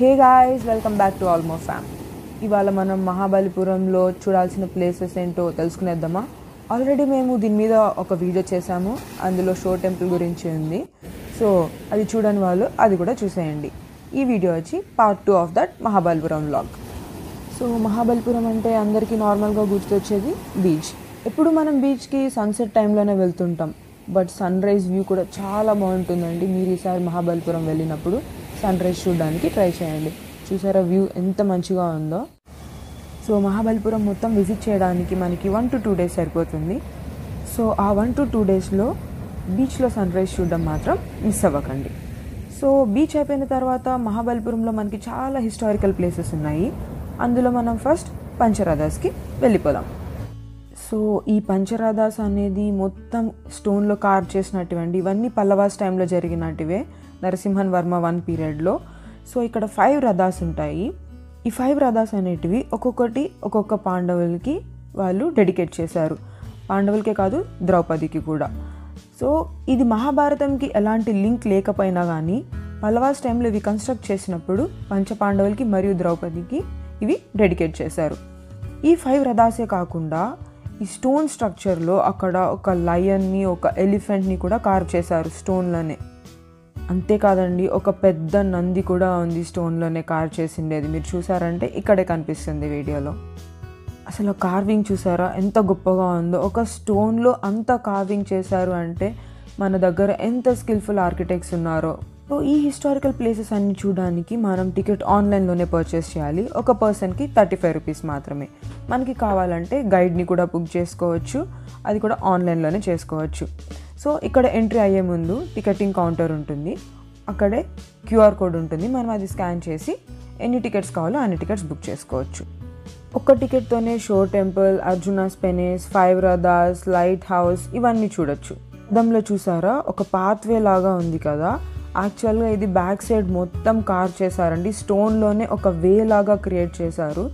Hey guys, welcome back to Almo Fam. ఇవాళ మనం మహాబలిపురంలో చూడాల్సిన ప్లేసెస్ ఏంటో తెలుసుకునేద్దామా. ఆల్రెడీ మేము దీని మీద ఒక వీడియో చేసాము, అందులో షో టెంపుల్ గురించి ఉంది. సో అది చూడని వాళ్ళు అది కూడా చూసేయండి. ఈ వీడియో వచ్చి part 2 of that Mahabalipuram vlog. So Mahabalipuram అంటే అందరికీ నార్మల్గా గుర్తొచ్చేది బీచ్. ఎప్పుడు మనం బీచ్కి సన్సెట్ టైంలోనే వెళ్తుంటాం, బట్ సన్ రైజ్ వ్యూ కూడా చాలా బాగుంటుందండి. మీరు ఈసారి మహాబలిపురం వెళ్ళినప్పుడు సన్ రైజ్ చూడడానికి ట్రై చేయండి. చూసారా వ్యూ ఎంత మంచిగా ఉందో. సో మహాబలిపురం మొత్తం విజిట్ చేయడానికి మనకి 1 to 2 days సరిపోతుంది. సో ఆ 1 to 2 daysలో బీచ్లో సన్ రైజ్ చూడడం మాత్రం మిస్ అవ్వకండి. సో బీచ్ అయిపోయిన తర్వాత మహాబలిపురంలో మనకి చాలా హిస్టారికల్ ప్లేసెస్ ఉన్నాయి. అందులో మనం ఫస్ట్ పంచరాధాస్కి వెళ్ళిపోదాం. సో ఈ పంచరాధాస్ అనేది మొత్తం స్టోన్లో కార్వ్ చేసినటువంటివి. ఇవన్నీ పల్లవాస్ టైంలో జరిగినటివే, నరసింహన్ వర్మ 1 పీరియడ్లో. సో ఇక్కడ 5 రథాస్ ఉంటాయి. ఈ 5 రథాస్ అనేటివి ఒక్కొక్కటి ఒక్కొక్క పాండవులకి వాళ్ళు డెడికేట్ చేశారు. పాండవులకే కాదు, ద్రౌపదికి కూడా. సో ఇది మహాభారతంకి ఎలాంటి లింక్ లేకపోయినా కానీ పల్లవాస్ టైంలో ఇవి కన్స్ట్రక్ట్ చేసినప్పుడు పంచపాండవులకి మరియు ద్రౌపదికి ఇవి డెడికేట్ చేశారు. ఈ 5 రథాసే కాకుండా ఈ స్టోన్ స్ట్రక్చర్లో అక్కడ ఒక లయన్ని, ఒక ఎలిఫెంట్ని కూడా కార్వ్ చేశారు స్టోన్లోనే. అంతేకాదండి, ఒక పెద్ద నంది కూడా ఉంది స్టోన్లోనే కార్వ్ చేసిండేది. మీరు చూసారంటే ఇక్కడే కనిపిస్తుంది వీడియోలో. అసలు కార్వింగ్ చూసారా ఎంత గొప్పగా ఉందో. ఒక స్టోన్లో అంత కార్వింగ్ చేశారు అంటే మన దగ్గర ఎంత స్కిల్ఫుల్ ఆర్కిటెక్ట్స్ ఉన్నారో. సో ఈ హిస్టారికల్ ప్లేసెస్ అన్ని చూడడానికి మనం టికెట్ ఆన్లైన్లోనే పర్చేస్ చేయాలి. ఒక పర్సన్కి 35 రూపీస్ మాత్రమే. మనకి కావాలంటే గైడ్ని కూడా బుక్ చేసుకోవచ్చు, అది కూడా ఆన్లైన్లోనే చేసుకోవచ్చు. సో ఇక్కడ ఎంట్రీ అయ్యే ముందు టికెటింగ్ కౌంటర్ ఉంటుంది, అక్కడే QR కోడ్ ఉంటుంది. మనం అది స్కాన్ చేసి ఎన్ని టికెట్స్ కావాలో అన్ని టికెట్స్ బుక్ చేసుకోవచ్చు. ఒక్క టికెట్తోనే Shore Temple, Arjuna's penance, 5 rathas, lighthouse ఇవన్నీ చూడొచ్చు. అద్దంలో చూసారా ఒక పాత్వే లాగా ఉంది కదా, యాక్చువల్గా ఇది బ్యాక్ సైడ్ మొత్తం కార్వ్ చేశారండి. స్టోన్లోనే ఒక వే లాగా క్రియేట్ చేశారు.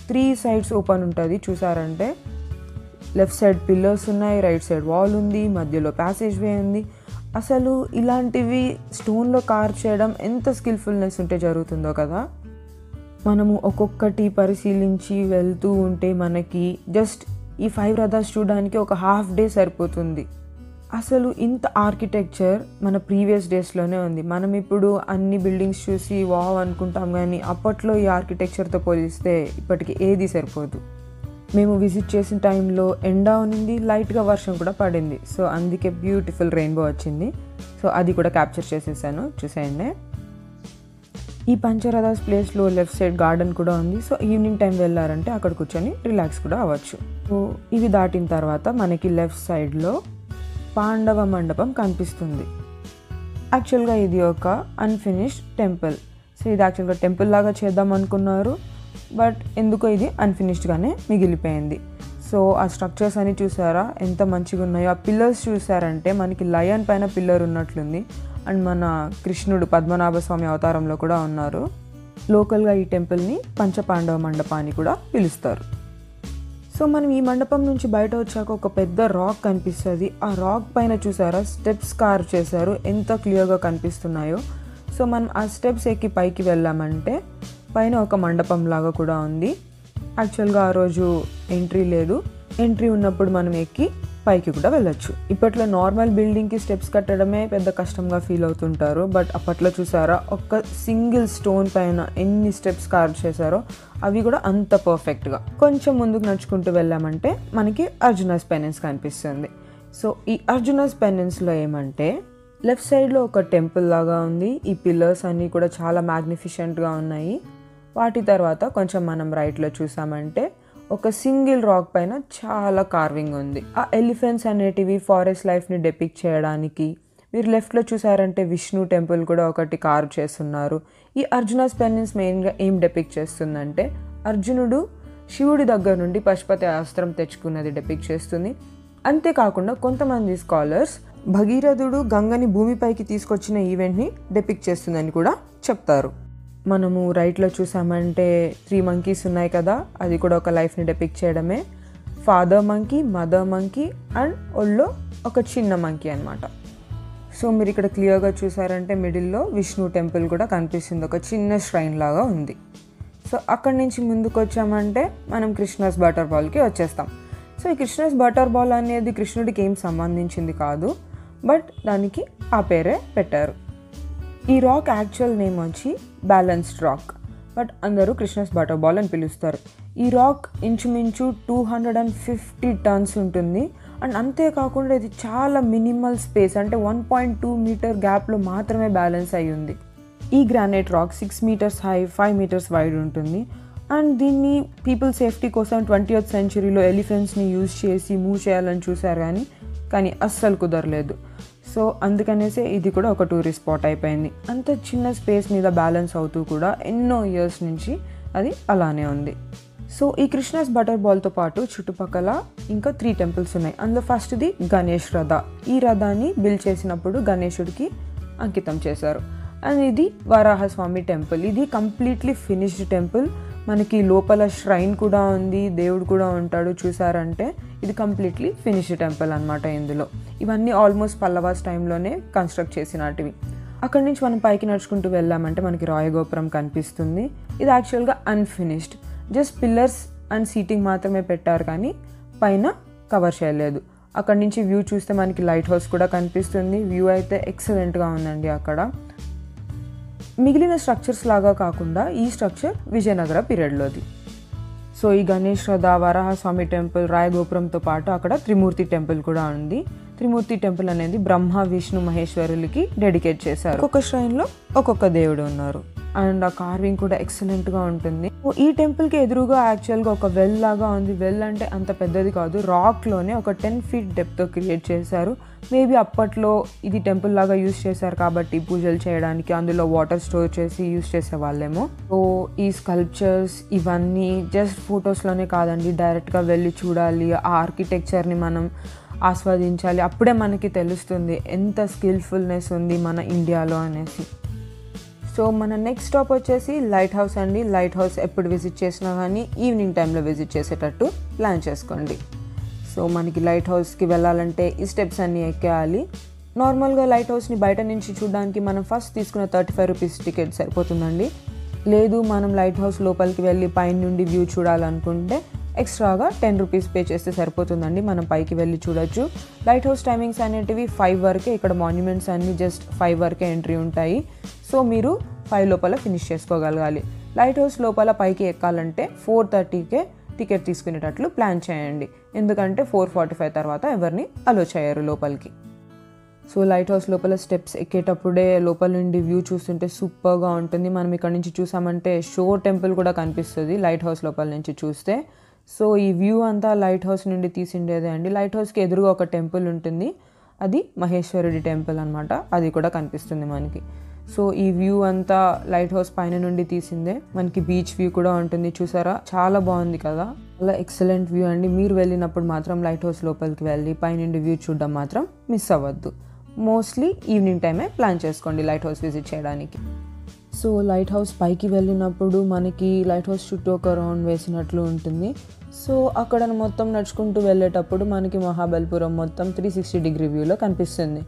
3 sides ఓపెన్ ఉంటుంది. చూసారంటే లెఫ్ట్ సైడ్ పిల్లర్స్ ఉన్నాయి, రైట్ సైడ్ వాల్ ఉంది, మధ్యలో ప్యాసేజ్ వే ఉంది. అసలు ఇలాంటివి స్టోన్లో కార్వ్ చేయడం ఎంత స్కిల్ఫుల్నెస్ ఉంటే జరుగుతుందో కదా. మనము ఒక్కొక్కటి పరిశీలించి వెళ్తూ ఉంటే మనకి జస్ట్ ఈ 5 రథాస్ చూడడానికి ఒక హాఫ్ డే సరిపోతుంది. అసలు ఇంత ఆర్కిటెక్చర్ మన ప్రీవియస్ డేస్లోనే ఉంది. మనం ఇప్పుడు అన్ని బిల్డింగ్స్ చూసి వావ్ అనుకుంటాం, కానీ అప్పట్లో ఈ ఆర్కిటెక్చర్తో పోలిస్తే ఇప్పటికి ఏది సరిపోదు. మేము విజిట్ చేసిన టైంలో ఎండ ఉన్నింది, లైట్గా వర్షం కూడా పడింది. సో అందుకే బ్యూటిఫుల్ రెయిన్బో వచ్చింది. సో అది కూడా క్యాప్చర్ చేసేసాను, చూసేయండి. ఈ పంచరథాస్ ప్లేస్లో లెఫ్ట్ సైడ్ గార్డెన్ కూడా ఉంది. సో ఈవినింగ్ టైం వెళ్ళారంటే అక్కడ కూర్చొని రిలాక్స్ కూడా అవ్వచ్చు. సో ఇవి దాటిన తర్వాత మనకి లెఫ్ట్ సైడ్లో పాండవ మండపం కనిపిస్తుంది. యాక్చువల్గా ఇది ఒక అన్ఫినిష్డ్ టెంపుల్. సో ఇది యాక్చువల్గా టెంపుల్ లాగా చేద్దాం అనుకున్నారు, బట్ ఎందుకో ఇది అన్ఫినిష్డ్గానే మిగిలిపోయింది. సో ఆ స్ట్రక్చర్స్ అని చూసారా ఎంత మంచిగా ఉన్నాయో. ఆ పిల్లర్స్ చూసారంటే మనకి లయన్ పైన పిల్లర్ ఉన్నట్లుంది. అండ్ మన కృష్ణుడు పద్మనాభ స్వామి అవతారంలో కూడా ఉన్నారు. లోకల్గా ఈ టెంపుల్ని పంచపాండవ మండపాన్ని కూడా పిలుస్తారు. సో మనం ఈ మండపం నుంచి బయట వచ్చాక ఒక పెద్ద రాక్ కనిపిస్తుంది. ఆ రాక్ పైన చూసారా స్టెప్స్ కార్వ్ చేశారు, ఎంత క్లియర్గా కనిపిస్తున్నాయో. సో మనం ఆ స్టెప్స్ ఎక్కి పైకి వెళ్ళామంటే పైన ఒక మండపం లాగా కూడా ఉంది. యాక్చువల్గా ఆ రోజు ఎంట్రీ లేదు, ఎంట్రీ ఉన్నప్పుడు మనం ఎక్కి పైకి కూడా వెళ్ళొచ్చు. ఇప్పట్లో నార్మల్ బిల్డింగ్కి స్టెప్స్ కట్టడమే పెద్ద కష్టంగా ఫీల్ అవుతుంటారు, బట్ అప్పట్లో చూసారా ఒక్క సింగిల్ స్టోన్ పైన ఎన్ని స్టెప్స్ కార్వ్ చేశారో, అవి కూడా అంత పర్ఫెక్ట్గా. కొంచెం ముందుకు నడుచుకుంటూ వెళ్ళామంటే మనకి అర్జునాస్ పెనెన్స్ కనిపిస్తుంది. సో ఈ అర్జునాస్ పెనెన్స్లో ఏమంటే లెఫ్ట్ సైడ్లో ఒక టెంపుల్ లాగా ఉంది. ఈ పిల్లర్స్ అన్నీ కూడా చాలా మ్యాగ్నిఫిషెంట్గా ఉన్నాయి. వాటి తర్వాత కొంచెం మనం రైట్లో చూసామంటే ఒక సింగిల్ రాక్ పైన చాలా కార్వింగ్ ఉంది. ఆ ఎలిఫెంట్స్ అనేటివి ఫారెస్ట్ లైఫ్ని డెపిక్ట్ చేయడానికి. మీరు లెఫ్ట్లో చూసారంటే విష్ణు టెంపుల్ కూడా ఒకటి కార్వ్ చేస్తున్నారు. ఈ అర్జునాస్ పెనెన్స్ మెయిన్గా ఏం డెపిక్ట్ చేస్తుందంటే అర్జునుడు శివుడి దగ్గర నుండి పశుపతి అస్త్రం తెచ్చుకున్నది డెపిక్ట్ చేస్తుంది. అంతేకాకుండా కొంతమంది స్కాలర్స్ భగీరథుడు గంగని భూమిపైకి తీసుకొచ్చిన ఈవెంట్ని డెపిక్ట్ చేస్తుందని కూడా చెప్తారు. మనము రైట్లో చూసామంటే 3 monkeys ఉన్నాయి కదా, అది కూడా ఒక లైఫ్ని డెపిక్ట్ చేయడమే. Father monkey, mother monkey and ఒళ్ళో ఒక చిన్న మంకీ అనమాట. సో మీరు ఇక్కడ క్లియర్గా చూసారంటే మిడిల్లో విష్ణు టెంపుల్ కూడా కనిపిస్తుంది, ఒక చిన్న ష్రైన్ లాగా ఉంది. సో అక్కడి నుంచి ముందుకు వచ్చామంటే మనం కృష్ణాస్ వాటర్ బాల్కి వచ్చేస్తాం. సో ఈ కృష్ణాస్ వాటర్ బాల్ అనేది కృష్ణుడికి ఏం సంబంధించింది కాదు, బట్ దానికి ఆ పేరే పెట్టారు. ఈ రాక్ యాక్చువల్ నేమ్ వచ్చి బ్యాలెన్స్డ్ రాక్, బట్ అందరూ కృష్ణాస్ వాటర్ బాల్ అని పిలుస్తారు. ఈ రాక్ ఇంచుమించు 250 టన్స్ ఉంటుంది. అండ్ అంతేకాకుండా ఇది చాలా మినిమల్ స్పేస్, అంటే 1.2 మీటర్ గ్యాప్లో మాత్రమే బ్యాలెన్స్ అయ్యి ఉంది. ఈ granite rock 6 metres high, 5 metres wide ఉంటుంది. అండ్ దీన్ని పీపుల్ సేఫ్టీ కోసం 20th సెంచరీలో ఎలిఫెంట్స్ని యూజ్ చేసి మూవ్ చేయాలని చూశారు, కానీ అస్సలు కుదరలేదు. సో అందుకనేసే ఇది కూడా ఒక టూరిస్ట్ స్పాట్ అయిపోయింది. అంత చిన్న స్పేస్ మీద బ్యాలెన్స్ అవుతూ కూడా ఎన్నో ఇయర్స్ నుంచి అది అలానే ఉంది. సో ఈ కృష్ణాస్ వాటర్ బాల్తో పాటు చుట్టుపక్కల ఇంకా 3 టెంపుల్స్ ఉన్నాయి. అందులో ఫస్ట్ది గణేష్ రథ. ఈ రథాన్ని బిల్డ్ చేసినప్పుడు గణేశుడికి అంకితం చేశారు. అండ్ ఇది వరాహస్వామి టెంపుల్. ఇది కంప్లీట్లీ ఫినిష్డ్ టెంపుల్. మనకి లోపల ష్రైన్ కూడా ఉంది, దేవుడు కూడా ఉంటాడు. చూసారంటే ఇది కంప్లీట్లీ ఫినిష్డ్ టెంపుల్ అనమాట. ఇందులో ఇవన్నీ ఆల్మోస్ట్ పల్లవాస్ టైంలోనే కన్స్ట్రక్ట్ చేసినటివి. అక్కడి నుంచి మనం పైకి నడుచుకుంటూ వెళ్ళామంటే మనకి రాయగోపురం కనిపిస్తుంది. ఇది యాక్చువల్గా unfinished, just pillars and seating మాత్రమే పెట్టారు, కానీ పైన కవర్ చేయలేదు. అక్కడి నుంచి వ్యూ చూస్తే మనకి లైట్ హౌస్ కూడా కనిపిస్తుంది. వ్యూ అయితే ఎక్సలెంట్గా ఉందండి. అక్కడ మిగిలిన స్ట్రక్చర్స్ లాగా కాకుండా ఈ స్ట్రక్చర్ విజయనగర పీరియడ్లోది. సో ఈ గణేష్ రథ, వరాహస్వామి టెంపుల్, రాయగోపురంతో పాటు అక్కడ త్రిమూర్తి టెంపుల్ కూడా ఉంది. త్రిమూర్తి టెంపుల్ అనేది బ్రహ్మ, విష్ణు, మహేశ్వరులకి డెడికేట్ చేశారు. ఒక్కొక్క శ్రైన్లో ఒక్కొక్క దేవుడు ఉన్నారు. అండ్ ఆ కార్వింగ్ కూడా ఎక్సలెంట్గా ఉంటుంది. ఈ టెంపుల్కి ఎదురుగా యాక్చువల్గా ఒక వెల్ లాగా ఉంది. వెల్ అంటే అంత పెద్దది కాదు, రాక్లోనే ఒక 10 feet డెప్త్తో క్రియేట్ చేశారు. మేబీ అప్పట్లో ఇది టెంపుల్ లాగా యూజ్ చేశారు కాబట్టి పూజలు చేయడానికి అందులో వాటర్ స్టోర్ చేసి యూజ్ చేసేవాళ్ళేమో. సో ఈ స్కల్ప్చర్స్ ఇవన్నీ జస్ట్ ఫొటోస్లోనే కాదండి, డైరెక్ట్గా వెళ్ళి చూడాలి, ఆ ఆర్కిటెక్చర్ని మనం ఆస్వాదించాలి. అప్పుడే మనకి తెలుస్తుంది ఎంత స్కిల్ఫుల్నెస్ ఉంది మన ఇండియాలో అనేసి. సో మన నెక్స్ట్ స్టాప్ వచ్చేసి లైట్ హౌస్ అండి. లైట్ హౌస్ ఎప్పుడు విజిట్ చేసినా కానీ ఈవినింగ్ టైంలో విజిట్ చేసేటట్టు ప్లాన్ చేసుకోండి. సో మనకి లైట్ హౌస్కి వెళ్ళాలంటే ఈ స్టెప్స్ అన్నీ ఎక్కేయాలి. నార్మల్గా లైట్ హౌస్ని బయట నుంచి చూడడానికి మనం ఫస్ట్ తీసుకున్న 35 రూపీస్ టికెట్ సరిపోతుందండి. లేదు మనం లైట్ హౌస్ లోపలికి వెళ్ళి పైన నుండి వ్యూ చూడాలనుకుంటే ఎక్స్ట్రాగా 10 రూపీస్ పే చేస్తే సరిపోతుందండి. మనం పైకి వెళ్ళి చూడొచ్చు. లైట్ హౌస్ టైమింగ్స్ అనేటివి 5 వరకే. ఇక్కడ మాన్యుమెంట్స్ అన్నీ జస్ట్ 5 వరకే ఎంట్రీ ఉంటాయి. సో మీరు 5 లోపల ఫినిష్ చేసుకోగలగాలి. లైట్ హౌస్ లోపల పైకి ఎక్కాలంటే 4:30కే టికెట్ తీసుకునేటట్లు ప్లాన్ చేయండి, ఎందుకంటే 4:45 తర్వాత ఎవరిని అలో చేయరు లోపలికి. సో లైట్ హౌస్ లోపల స్టెప్స్ ఎక్కేటప్పుడే లోపల నుండి వ్యూ చూస్తుంటే సూపర్గా ఉంటుంది. మనం ఇక్కడ నుంచి చూసామంటే షో టెంపుల్ కూడా కనిపిస్తుంది లైట్ హౌస్ లోపల నుంచి చూస్తే. సో ఈ వ్యూ అంతా లైట్ హౌస్ నుండి తీసిండేదే అండి. లైట్ హౌస్కి ఎదురుగా ఒక టెంపుల్ ఉంటుంది, అది మహేశ్వరుడి టెంపుల్ అనమాట. అది కూడా కనిపిస్తుంది మనకి. సో ఈ వ్యూ అంతా లైట్ హౌస్ పైన నుండి తీసిందే. మనకి బీచ్ వ్యూ కూడా ఉంటుంది, చూసారా చాలా బాగుంది కదా. అలా ఎక్సలెంట్ వ్యూ అండి. మీరు వెళ్ళినప్పుడు మాత్రం లైట్ హౌస్ లోపలికి వెళ్ళి పైనుండి వ్యూ చూడడం మాత్రం మిస్ అవ్వద్దు. మోస్ట్లీ ఈవినింగ్ టైమే ప్లాన్ చేసుకోండి లైట్ హౌస్ విజిట్ చేయడానికి. సో లైట్ హౌస్ పైకి వెళ్ళినప్పుడు మనకి లైట్ హౌస్ చుట్టూ ఒక రౌండ్ వేసినట్లు ఉంటుంది. సో అక్కడ మొత్తం నడుచుకుంటూ వెళ్ళేటప్పుడు మనకి మహాబలిపురం మొత్తం 360 డిగ్రీ వ్యూలో కనిపిస్తుంది.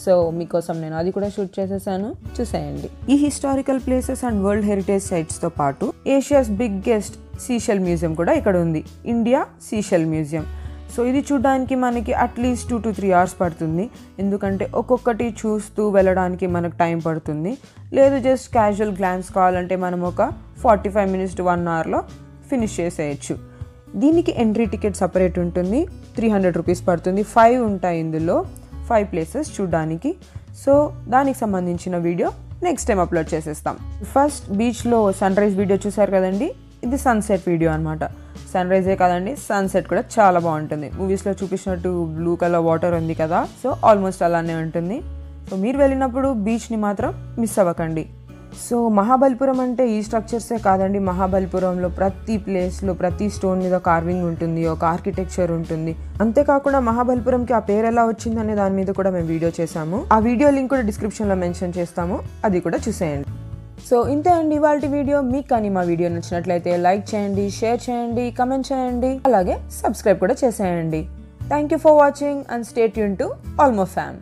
సో మీకోసం నేను అది కూడా షూట్ చేసేసాను, చూసేయండి. ఈ historical places and world heritage సైట్స్తో పాటు ఏషియాస్ బిగ్గెస్ట్ సీషెల్ మ్యూజియం కూడా ఇక్కడ ఉంది, ఇండియా సీషెల్ మ్యూజియం. సో ఇది చూడడానికి మనకి అట్లీస్ట్ 2 to 3 hours పడుతుంది, ఎందుకంటే ఒక్కొక్కటి చూస్తూ వెళ్ళడానికి మనకు టైం పడుతుంది. లేదు జస్ట్ క్యాజువల్ గ్లాన్స్ కావాలంటే మనం ఒక 45 minutes to 1 hourలో ఫినిష్ చేసేయచ్చు. దీనికి ఎంట్రీ టికెట్ సపరేట్ ఉంటుంది, 300 రూపీస్ పడుతుంది. 5 ఉంటాయి ఇందులో, 5 ప్లేసెస్ చూడడానికి. సో దానికి సంబంధించిన వీడియో నెక్స్ట్ టైం అప్లోడ్ చేసేస్తాం. ఫస్ట్ బీచ్లో సన్ రైజ్ వీడియో చూసారు కదండి, ఇది సన్సెట్ వీడియో అనమాట. సన్ రైజే కాదండి, సన్సెట్ కూడా చాలా బాగుంటుంది. మూవీస్లో చూపించినట్టు బ్లూ కలర్ వాటర్ ఉంది కదా, సో ఆల్మోస్ట్ అలానే ఉంటుంది. సో మీరు వెళ్ళినప్పుడు బీచ్ని మాత్రం మిస్ అవ్వకండి. సో మహాబలిపురం అంటే ఈ స్ట్రక్చర్సే కాదండి, మహాబలిపురంలో ప్రతి ప్లేస్లో ప్రతి స్టోన్ మీద కార్వింగ్ ఉంటుంది, ఒక ఆర్కిటెక్చర్ ఉంటుంది. అంతేకాకుండా మహాబలిపురంకి ఆ పేరు ఎలా వచ్చిందనే దాని మీద కూడా మేము వీడియో చేసాము. ఆ వీడియో లింక్ కూడా డిస్క్రిప్షన్లో మెన్షన్ చేస్తాము, అది కూడా చూసేయండి. సో ఇంతే అండి ఇవాల్టి వీడియో. మీకు కానీ మా వీడియో నచ్చినట్లయితే లైక్ చేయండి, షేర్ చేయండి, కమెంట్ చేయండి, అలాగే సబ్స్క్రైబ్ కూడా చేసేయండి. Thank you for watching and stay tuned to Almo ఫ్యామ్.